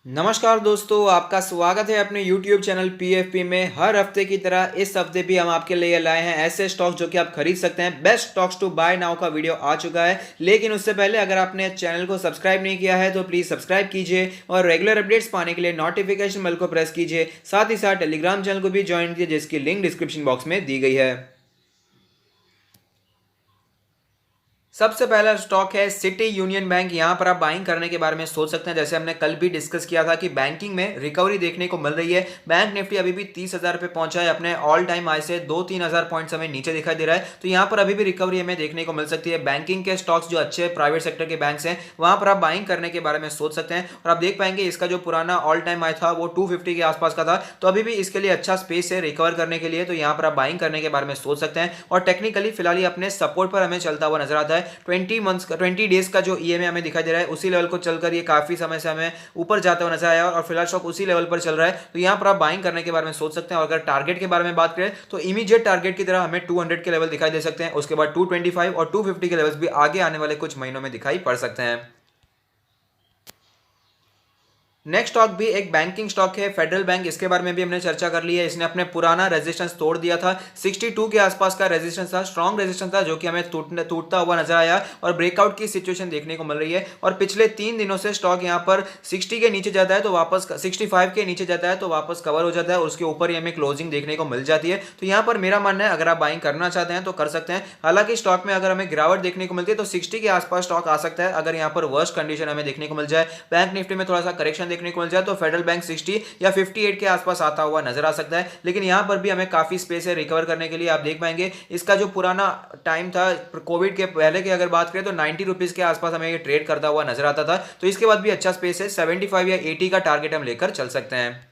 नमस्कार दोस्तों, आपका स्वागत है अपने YouTube चैनल PFP में। हर हफ्ते की तरह इस हफ्ते भी हम आपके लिए लाए हैं ऐसे स्टॉक जो कि आप खरीद सकते हैं। Best stocks to buy now का वीडियो आ चुका है, लेकिन उससे पहले अगर आपने चैनल को सब्सक्राइब नहीं किया है तो प्लीज़ सब्सक्राइब कीजिए और रेगुलर अपडेट्स पाने के लिए नोटिफिकेशन बेल को प्रेस कीजिए। साथ ही साथ टेलीग्राम चैनल को भी ज्वाइन कीजिए, जिसकी लिंक डिस्क्रिप्शन बॉक्स में दी गई है। सबसे पहला स्टॉक है सिटी यूनियन बैंक। यहां पर आप बाइंग करने के बारे में सोच सकते हैं। जैसे हमने कल भी डिस्कस किया था कि बैंकिंग में रिकवरी देखने को मिल रही है। बैंक निफ्टी अभी भी 30,000 पे पहुंचा है। अपने ऑल टाइम हाई से 2-3 हज़ार पॉइंट्स हमें नीचे दिखाई दे रहा है, तो यहां पर अभी भी रिकवरी हमें देखने को मिल सकती है। बैंकिंग के स्टॉक्स जो अच्छे प्राइवेट सेक्टर के बैंक्स हैं, वहां पर आप बाइंग करने के बारे में सोच सकते हैं। और आप देख पाएंगे इसका जो पुराना ऑल टाइम हाई था वो 250 के आसपास का था, तो अभी भी इसके लिए अच्छा स्पेस है रिकवर करने के लिए, तो यहां पर आप बाइंग करने के बारे में सोच सकते हैं। और टेक्निकली फिलहाल ये अपने सपोर्ट पर हमें चलता हुआ नजर आता है। 20 डेज का जो ईएमए हमें दिखाई दे रहा है, उसी लेवल को चलकर ये काफी समय से हमें ऊपर जाता हुआ नजर आया और फिलहाल स्टॉक उसी लेवल पर चल रहा है, तो यहां पर आप बाइंग करने के बारे में सोच सकते हैं। और अगर टारगेट के बारे में बात करें तो इमीडिएट टारगेट की तरह हमें 200 के लेवल दिखाई दे सकते हैं। उसके बाद 225 और 250 के लेवल्स भी आगे आने वाले कुछ महीनों में दिखाई पड़ सकते हैं। नेक्स्ट स्टॉक भी एक बैंकिंग स्टॉक है, फेडरल बैंक। इसके बारे में भी हमने चर्चा कर ली है। इसने अपने पुराना रेजिस्टेंस तोड़ दिया था। 62 के आसपास का रेजिस्टेंस था, स्ट्रॉन्ग रेजिस्टेंस था, जो कि हमें टूटता हुआ नजर आया और ब्रेकआउट की सिचुएशन देखने को मिल रही है। और पिछले 3 दिनों से स्टॉक यहां पर 60 के नीचे जाता है तो वापस 65 के नीचे जाता है तो वापस कवर हो जाता है और उसके ऊपर ही हमें क्लोजिंग देखने को मिल जाती है। तो यहां पर मेरा मानना है अगर आप बाइंग करना चाहते हैं तो कर सकते हैं। हालांकि स्टॉक में अगर हमें गिरावट देखने को मिलती है तो 60 के आसपास स्टॉक आ सकता है अगर यहां पर वर्स्ट कंडीशन हमें देखने को मिल जाए। बैंक निफ्टी में थोड़ा सा करेक्शन देखने को मिल जाए तो फेडरल बैंक 60 या 58 के आसपास आता हुआ नजर आ सकता है, लेकिन यहां पर भी हमें काफी स्पेस है रिकवर करने के लिए। आप देख पाएंगे इसका जो पुराना टाइम था कोविड के पहले की अगर बात करें तो 90 रुपीज के आसपास हमें ये ट्रेड करता हुआ नजर आता था, तो इसके बाद भी अच्छा स्पेस है। 75 या 80 का टारगेट हम लेकर चल सकते हैं।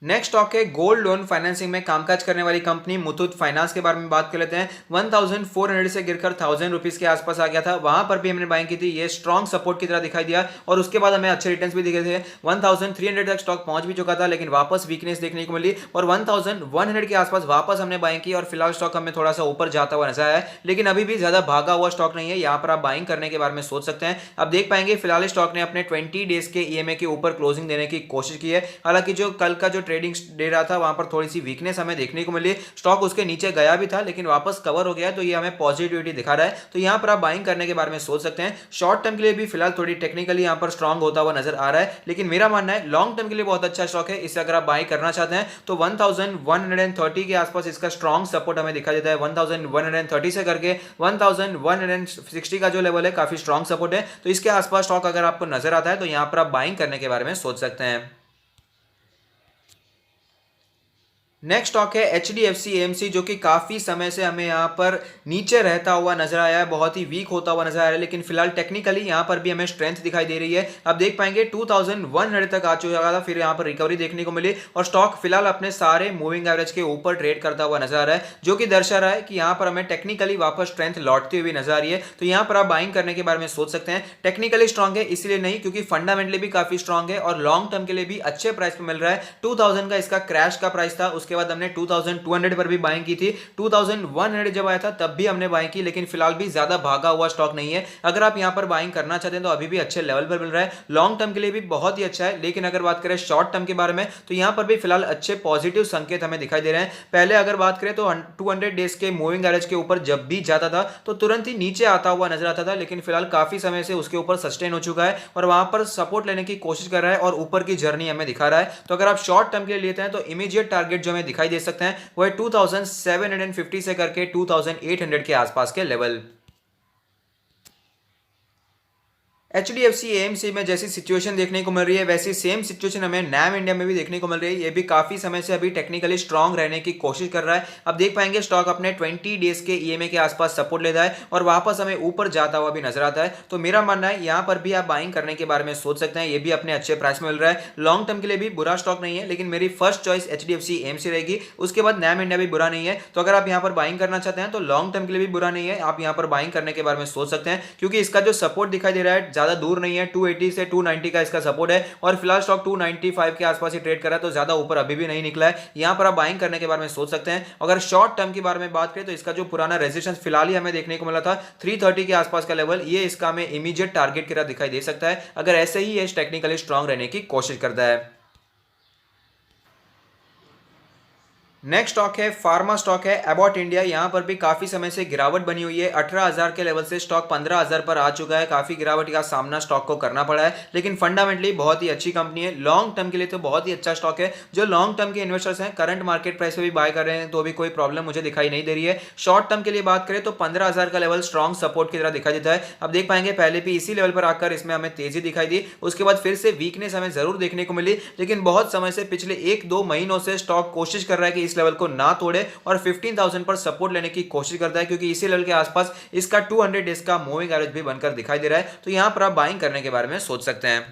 नेक्स्ट स्टॉक है गोल्ड लोन फाइनेंसिंग में कामकाज करने वाली कंपनी मुथूट फाइनेंस के बारे में बात कर लेते हैं। 1400 से गिरकर 1000 रुपीज के आसपास आ गया था, वहां पर भी हमने बाइंग की थी। ये स्ट्रॉन्ग सपोर्ट की तरह दिखाई दिया और उसके बाद हमें अच्छे रिटर्न्स भी दिखे थे। 1300 तक स्टॉक पहुंच भी चुका था, लेकिन वापस वीकनेस देखने को मिली और 1100 के आसपास वापस हमने बाइंग की और फिलहाल स्टॉक हमें थोड़ा सा ऊपर जाता हुआ नजर आया है, लेकिन अभी भी ज्यादा भागा हुआ स्टॉक नहीं है। यहाँ पर आप बाइंग करने के बारे में सोच सकते हैं। आप देख पाएंगे फिलहाल स्टॉक ने अपने 20 डेज के ईएमए के ऊपर क्लोजिंग देने की कोशिश की है। हालांकि जो कल का जो ट्रेडिंग डे रहा था वहां पर थोड़ी सी वीकनेस हमें देखने को मिली। स्टॉक उसके नीचे गया भी था लेकिन वापस कवर हो गया, तो ये हमें पॉजिटिविटी दिखा रहा है। तो यहां पर आप बाइंग करने के बारे में सोच सकते हैं। शॉर्ट टर्म के लिए भी फिलहाल थोड़ी टेक्निकली यहां पर स्ट्रांग होता हुआ नजर आ रहा है, लेकिन मेरा मानना है लॉन्ग टर्म के लिए बहुत अच्छा स्टॉक है। इसे अगर आप बाई करना चाहते हैं तो 1130 के आसपास इसका स्ट्रांग सपोर्ट हमें दिखा देता है। 1130 से करके 1160 का जो लेवल है काफी स्ट्रांग सपोर्ट है, तो इसके आसपास स्टॉक अगर आपको नजर आता है तो यहां पर आप बाइंग करने के बारे में सोच सकते हैं। नेक्स्ट स्टॉक है HDFC AMC, जो कि काफी समय से हमें यहां पर नीचे रहता हुआ नजर आया है, बहुत ही वीक होता हुआ नजर आ रहा है, लेकिन फिलहाल टेक्निकली यहां पर भी हमें स्ट्रेंथ दिखाई दे रही है। आप देख पाएंगे 2100 तक आ चुका था, फिर यहां पर रिकवरी देखने को मिली और स्टॉक फिलहाल अपने सारे मूविंग एवरेज के ऊपर ट्रेड करता हुआ नजर आ रहा है, जो कि दर्शा रहा है कि यहां पर हमें टेक्निकली वापस स्ट्रेंथ लौटती हुई नजर आ रही है। तो यहां पर आप बाइंग करने के बारे में सोच सकते हैं। टेक्निकली स्ट्रांग है इसलिए नहीं, क्योंकि फंडामेंटली भी काफी स्ट्रांग है और लॉन्ग टर्म के लिए भी अच्छे प्राइस पे मिल रहा है। 2000 का इसका क्रैश का प्राइस था, उसके बाद हमने 2200 पर भी बाइंग की थी। 2100 जब आया था तब भी हमने बाइंग की, लेकिन फिलहाल भी ज्यादा भागा हुआ स्टॉक नहीं है। अगर आप यहां पर बाइंग करना चाहते हैं तो अभी भी अच्छे लेवल पर मिल रहा है, लॉन्ग टर्म के लिए भी बहुत ही अच्छा है। लेकिन अगर बात करें शॉर्ट टर्म के बारे में तो यहां पर भी फिलहाल अच्छे पॉजिटिव संकेत हमें दिखाई दे रहे हैं। पहले अगर बात करें तो 200 डेज के मूविंग एवरेज के ऊपर जब भी जाता था तो तुरंत ही नीचे आता हुआ नजर आता था, लेकिन फिलहाल काफी समय से उसके ऊपर सस्टेन हो चुका है और वहां पर सपोर्ट लेने की कोशिश कर रहा है और ऊपर की जर्नी हमें दिखा रहा है। तो अगर आप शॉर्ट टर्म के लिए लेते हैं तो इमीडिएट टारगेट जो हमें दिखाई दे सकते हैं वो है 2750 से करके 2800 के आसपास के लेवल। HDFC AMC में जैसी सिचुएशन देखने को मिल रही है वैसी सेम सिचुएशन हमें नैम इंडिया में भी देखने को मिल रही है। ये भी काफी समय से अभी टेक्निकली स्ट्रांग रहने की कोशिश कर रहा है। अब देख पाएंगे स्टॉक अपने 20 डेज के ईएमए के आसपास सपोर्ट लेता है और वापस हमें ऊपर जाता हुआ भी नजर आता है। तो मेरा मानना है यहाँ पर भी आप बाइंग करने के बारे में सोच सकते हैं। ये भी अपने अच्छे प्राइस में मिल रहा है, लॉन्ग टर्म के लिए भी बुरा स्टॉक नहीं है, लेकिन मेरी फर्स्ट चॉइस HDFC AMC रहेगी। उसके बाद नैम इंडिया भी बुरा नहीं है। तो अगर आप यहाँ पर बाइंग करना चाहते हैं तो लॉन्ग टर्म के लिए भी बुरा नहीं है, आप यहाँ पर बाइंग करने के बारे में सोच सकते हैं, क्योंकि इसका जो सपोर्ट दिखाई दे रहा है ज़्यादा दूर नहीं है, 280 से 290 का इसका सपोर्ट है और फिलहाल स्टॉक 295 के आसपास ही ट्रेड कर रहा है, तो ज़्यादा ऊपर अभी भी नहीं निकला है। यहाँ पर आप बाइंग करने के बारे में सोच सकते हैं। अगर शॉर्ट टर्म के बारे में बात करें तो इसका जो पुराना रेजिस्टेंस फिलहाल ही हमें देखने को मिला था 330 के आसपास का लेवल, ये इसका हमें इमीडिएट टारगेट की तरह दिखाई दे सकता है अगर ऐसे ही ये टेक्निकली स्ट्रांग रहने की कोशिश करता है। नेक्स्ट स्टॉक है फार्मा स्टॉक है एबॉट इंडिया। यहां पर भी काफी समय से गिरावट बनी हुई है। 18,000 के लेवल से स्टॉक 15,000 पर आ चुका है। काफी गिरावट का सामना स्टॉक को करना पड़ा है, लेकिन फंडामेंटली बहुत ही अच्छी कंपनी है। लॉन्ग टर्म के लिए तो बहुत ही अच्छा स्टॉक है। जो लॉन्ग टर्म के इन्वेस्टर्स हैं करंट मार्केट प्राइस पे भी बाय कर रहे हैं तो भी कोई प्रॉब्लम मुझे दिखाई नहीं दे रही है। शॉर्ट टर्म के लिए बात करें तो 15,000 का लेवल स्ट्रॉन्ग सपोर्ट की तरह दिखाई देता है। अब देख पाएंगे पहले भी इसी लेवल पर आकर इसमें हमें तेजी दिखाई दी, उसके बाद फिर से वीकनेस हमें जरूर देखने को मिली, लेकिन बहुत समय से पिछले 1-2 महीनों से स्टॉक कोशिश कर रहा है कि इस लेवल को ना और 15,000 पर सपोर्ट लेने की कोशिश करता है, क्योंकि इसी लेवल के आसपास इसका 200 डेज का मूविंग एवरेज भी बनकर दिखाई दे रहा है। तो यहां पर आप बाइंग करने के बारे में सोच सकते हैं।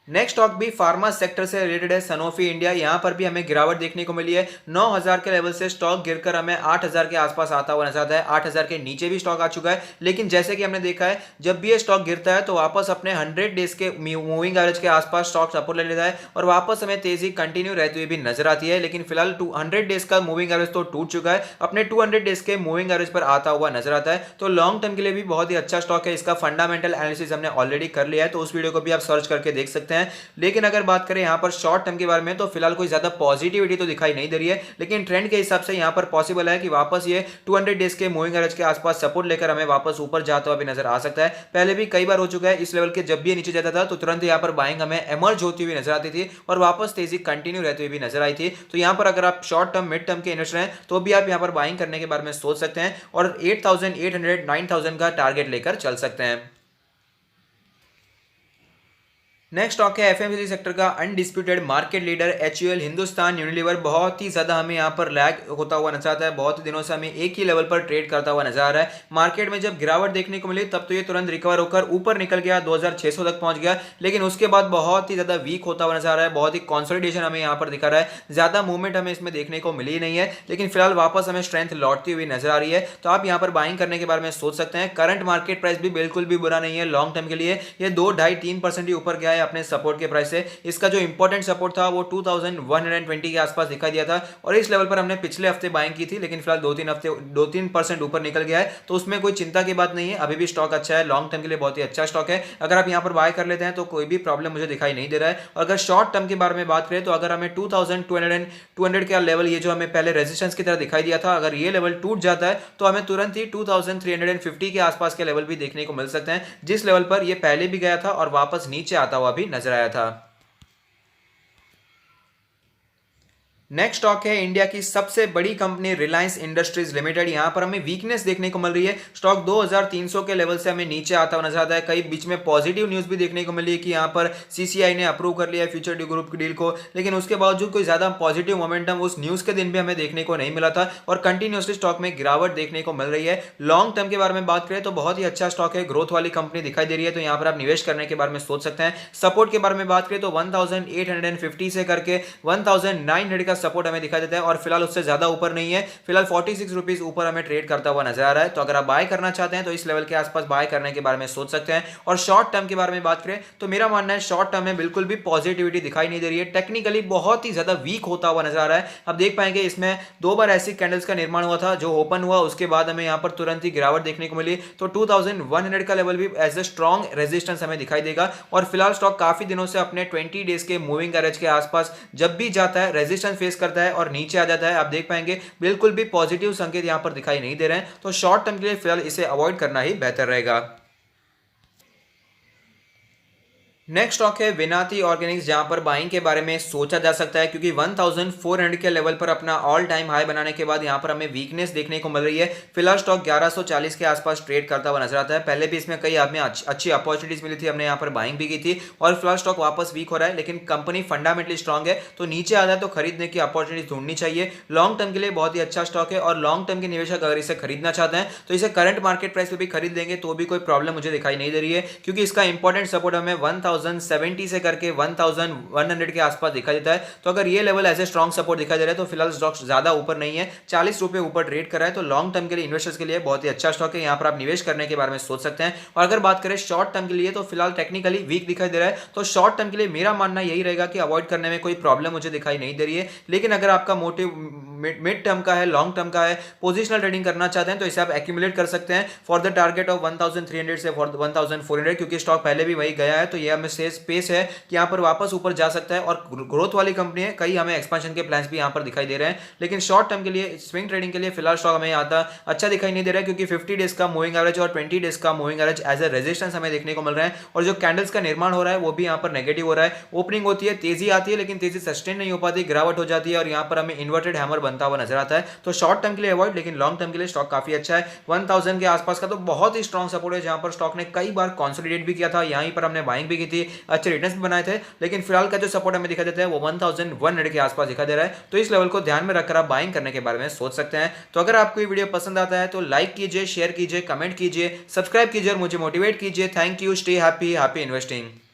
नेक्स्ट स्टॉक भी फार्मा सेक्टर से रिलेटेड है, सनोफी इंडिया। यहां पर भी हमें गिरावट देखने को मिली है। 9,000 के लेवल से स्टॉक गिरकर हमें 8,000 के आसपास आता हुआ नजर आता है। 8,000 के नीचे भी स्टॉक आ चुका है, लेकिन जैसे कि हमने देखा है जब भी ये स्टॉक गिरता है तो वापस अपने 100 डेज के मूविंग एवरेज के आसपास स्टॉक सपोर्ट ले लेता है और वापस हमें तेजी कंटिन्यू रहती हुई भी नजर आती है। लेकिन फिलहाल 100 डेज का मूविंग एवरेज तो टूट चुका है, अपने 200 डेज के मूविंग एवरेज पर आता हुआ नजर आता है। तो लॉन्ग टर्म के लिए भी बहुत ही अच्छा स्टॉक है। इसका फंडामेंटल एनालिसिस हमने ऑलरेडी कर लिया है, तो उस वीडियो को भी आप सर्च करके देख सकते हैं। लेकिन अगर बात करें यहां पर शॉर्ट टर्म के बारे में तो फिलहाल कोई ज्यादा पॉजिटिविटी तो दिखाई नहीं दे रही है, लेकिन ट्रेंड के हिसाब से यहां पर पॉसिबल है कि वापस ये 200 डेज के मूविंग एवरेज के आसपास सपोर्ट लेकर हमें वापस ऊपर जाता हुआ भी नजर आ सकता है। पहले भी कई बार हो चुका है इस लेवल के, जब भी नीचे जाता था तो तुरंत यहां पर बाइंग हमें एमर्ज होती हुई नजर आती थी और वापस तेजी कंटिन्यू रहती हुई भी नजर आई थी। तो यहां पर अगर आप शॉर्ट टर्म मिड टर्म के इन्वेस्टर हैं तो भी आप यहां पर बाइंग करने के बारे में सोच सकते हैं और 8,800 9,000 का टारगेट लेकर चल सकते हैं। नेक्स्ट स्टॉक है एफएमसीजी सेक्टर का undisputed market leader HUL Hindustan Unilever. बहुत ही ज्यादा हमें यहाँ पर लैग होता हुआ नजर आता है। बहुत ही दिनों से हमें एक ही लेवल पर ट्रेड करता हुआ नजर आ रहा है। मार्केट में जब गिरावट देखने को मिली तब तो ये तुरंत रिकवर होकर ऊपर निकल गया, 2,600 तक पहुंच गया, लेकिन उसके बाद बहुत ही ज्यादा वीक होता हुआ नजर आ रहा है। बहुत ही कंसोलिडेशन हमें यहाँ पर दिखा रहा है, ज्यादा मूवमेंट हमें इसमें देखने को मिली नहीं है, लेकिन फिलहाल वापस हमें स्ट्रेंथ लौटती हुई नजर आ रही है। तो आप यहाँ पर बाइंग करने के बारे में सोच सकते हैं। करंट मार्केट प्राइस भी बिल्कुल भी बुरा नहीं है लॉन्ग टर्म के लिए। ये 2-2.5-3% ही ऊपर गया है अपने सपोर्ट के से। इसका जो इंपॉर्टेंट सपोर्ट था वो 2120 के आसपास दिखाई दिया था और इस लेवल पर हमने पिछले हफ्ते बाइंग की थी, लेकिन फिलहाल 2-3% ऊपर निकल गया है, तो उसमें कोई चिंता की बात नहीं है। अभी भी स्टॉक अच्छा है, लॉन्ग टर्म के लिए बहुत ही अच्छा स्टॉक है। अगर आप यहां पर बाय कर लेते हैं तो कोई भी प्रॉब्लम मुझे दिखाई नहीं दे रहा है। और अगर शॉर्ट टर्म के बारे में बात करें तो अगर हमें 2200 का लेवल, ये जो हमें पहले रेजिस्टेंस की तरह दिखाई दिया था, अगर ये लेवल टूट जाता है तो हमें तुरंत ही 2350 के आसपास के लेवल भी देखने को मिल सकते हैं, जिस लेवल पर ये पहले भी गया था और वापस नीचे आता हुआ भी नजर आया था। नेक्स्ट स्टॉक है इंडिया की सबसे बड़ी कंपनी रिलायंस इंडस्ट्रीज लिमिटेड। यहां पर हमें वीकनेस देखने को मिल रही है। स्टॉक 2,300 के लेवल से हमें नीचे आता हुआ नजर आता है। कई बीच में पॉजिटिव न्यूज भी देखने को मिली है कि यहां पर सीसीआई ने अप्रूव कर लिया है फ्यूचर डी ग्रुप की डील को, लेकिन उसके बावजूद कोई ज्यादा पॉजिटिव मोमेंटम उस न्यूज के दिन भी हमें देखने को नहीं मिला था और कंटिन्यूसली स्टॉक में गिरावट देखने को मिल रही है। लॉन्ग टर्म के बारे में बात करें तो बहुत ही अच्छा स्टॉक है, ग्रोथ वाली कंपनी दिखाई दे रही है, तो यहां पर आप निवेश करने के बारे में सोच सकते हैं। सपोर्ट के बारे में बात करें तो 1,850 से करके 1,900 का सपोर्ट हमें दिखाई देता है और फिलहाल उससे ज्यादा ऊपर नहीं है। फिलहाल 46 रुपीज ऊपर हमें ट्रेड करता हुआ नजर आ रहा है। तो अगर आप बाय करना चाहते हैं तो इस लेवल के आसपास बाय करने के बारे में सोच सकते हैं। और शॉर्ट टर्म के बारे में बात करें तो मेरा मानना है शॉर्ट टर्म में बिल्कुल भी पॉजिटिविटी दिखाई नहीं दे रही है। टेक्निकली बहुत ही ज्यादा वीक होता हुआ नजर आ रहा है। अब देख पाएंगे इसमें 2 बार ऐसी कैंडल्स का निर्माण हुआ था, जो ओपन हुआ उसके बाद हमें यहां पर तुरंत ही गिरावट देखने को मिली। तो 2100 का लेवल भी एज ए स्ट्रॉन्ग रेजिस्टेंस हमें दिखाई देगा और फिलहाल स्टॉक काफी दिनों से अपने 20 डेज के मूविंग एवरेज के आसपास जब भी जाता है रेजिस्टेंस फेस करता है और नीचे आ जाता है। आप देख पाएंगे बिल्कुल भी पॉजिटिव संकेत यहां पर दिखाई नहीं दे रहे हैं, तो शॉर्ट टर्म के लिए फिलहाल इसे अवॉइड करना ही बेहतर रहेगा। नेक्स्ट स्टॉक है विनाती ऑर्गेनिक्स, जहां पर बाइंग के बारे में सोचा जा सकता है क्योंकि 1400 के लेवल पर अपना ऑल टाइम हाई बनाने के बाद यहां पर हमें वीकनेस देखने को मिल रही है। फिलहाल स्टॉक 1140 के आसपास ट्रेड करता हुआ नजर आता है। पहले भी इसमें कई हमें अच्छी अपॉर्चुनिटीज मिली थी, हमने यहां पर बाइंग भी की थी और फिलहाल स्टॉक वापस वीक हो रहा है, लेकिन कंपनी फंडामेंटली स्ट्रॉन्ग है, तो नीचे आ जाए तो खरीदने की अपॉर्चुनिटी ढूंढनी चाहिए। लॉन्ग टर्म के लिए बहुत ही अच्छा स्टॉक है और लॉन्ग टर्म के निवेशक अगर इसे खरीदना चाहते हैं तो इसे करंट मार्केट प्राइस पे भी खरीद देंगे तो भी कोई प्रॉब्लम मुझे दिखाई नहीं दे रही है, क्योंकि इसका इंपॉर्टेंट सपोर्ट हमें 1070 से करके 1100 के आसपास दिखा देता है। तो अगर ये लेवल ऐसे स्ट्रॉन्ग सपोर्ट दिखाई दे रहा है तो फिलहाल स्टॉक ज्यादा ऊपर नहीं है, 40 रुपए ऊपर ट्रेड कर रहा है। तो लॉन्ग टर्म के लिए इन्वेस्टर्स के लिए बहुत ही अच्छा स्टॉक है, यहाँ पर आप निवेश करने के बारे में सोच सकते हैं। और अगर बात करें शॉर्ट टर्म के लिए तो फिलहाल टेक्निकली वीक दिखाई दे रहा है। तो शॉर्ट टर्म के लिए मेरा मानना यही रहेगा कि अवॉइड करने में कोई प्रॉब्लम मुझे दिखाई नहीं दे रही है। लेकिन अगर आपका मोटिव मिड टर्म का है, लॉन्ग टर्म का है, पोजिशनल ट्रेडिंग करना चाहते हैं तो इसे आप एक्यूमुलेट कर सकते हैं फॉर द टारगेट ऑफ 1300 से 1400, क्योंकि स्टॉक पहले भी वही गया है। तो ये हमें स्पेस है कि यहाँ पर वापस ऊपर जा सकता है और ग्रोथ वाली कंपनी है, कई हमें एक्सपेंशन के प्लान्स भी यहाँ पर दिखाई दे रहे हैं। लेकिन शॉर्ट टर्म के लिए, स्विंग ट्रेडिंग के लिए फिलहाल स्टॉक हमें आता अच्छा दिखाई नहीं दे रहा है, क्योंकि 50 डेज का मूविंग एवरेज और 20 डेज का moving average as a resistance हमें देखने को मिल रहा है। और जो कैंडल्स का निर्माण हो रहा है वो भी यहाँ पर नेगेटिव हो रहा है। ओपनिंग होती है, तेजी आती है, लेकिन तेजी सस्टेन नहीं हो पाती, गिरावट हो जाती है और यहाँ पर हमें इन्वर्टेड हैमर बनता हुआ नजर आता है। तो शॉर्ट टर्म के लिए अवॉइड, लेकिन लॉन्ग टर्म के लिए स्टॉक काफी अच्छा है। 1000 के आसपास का तो बहुत ही स्ट्रॉन्ग सपोर्ट है, जहां पर स्टॉक ने कई बार कंसोलिडेट भी किया था, यहीं पर हमने बाइंग भी की थी, अच्छे रिटर्न्स भी बनाए थे। लेकिन फिलहाल का जो सपोर्ट हमें दिखा देता है वो 1100 के आसपास दिखा दे रहा है। तो इस लेवल को ध्यान में रखकर आप बाइंग करने के बारे में सोच सकते हैं। तो अगर आपको ये वीडियो पसंद आता है तो लाइक कीजिए, शेयर कीजिए, कमेंट कीजिए, सब्सक्राइब कीजिए और मुझे मोटिवेट कीजिए। Thank you, stay happy, happy investing.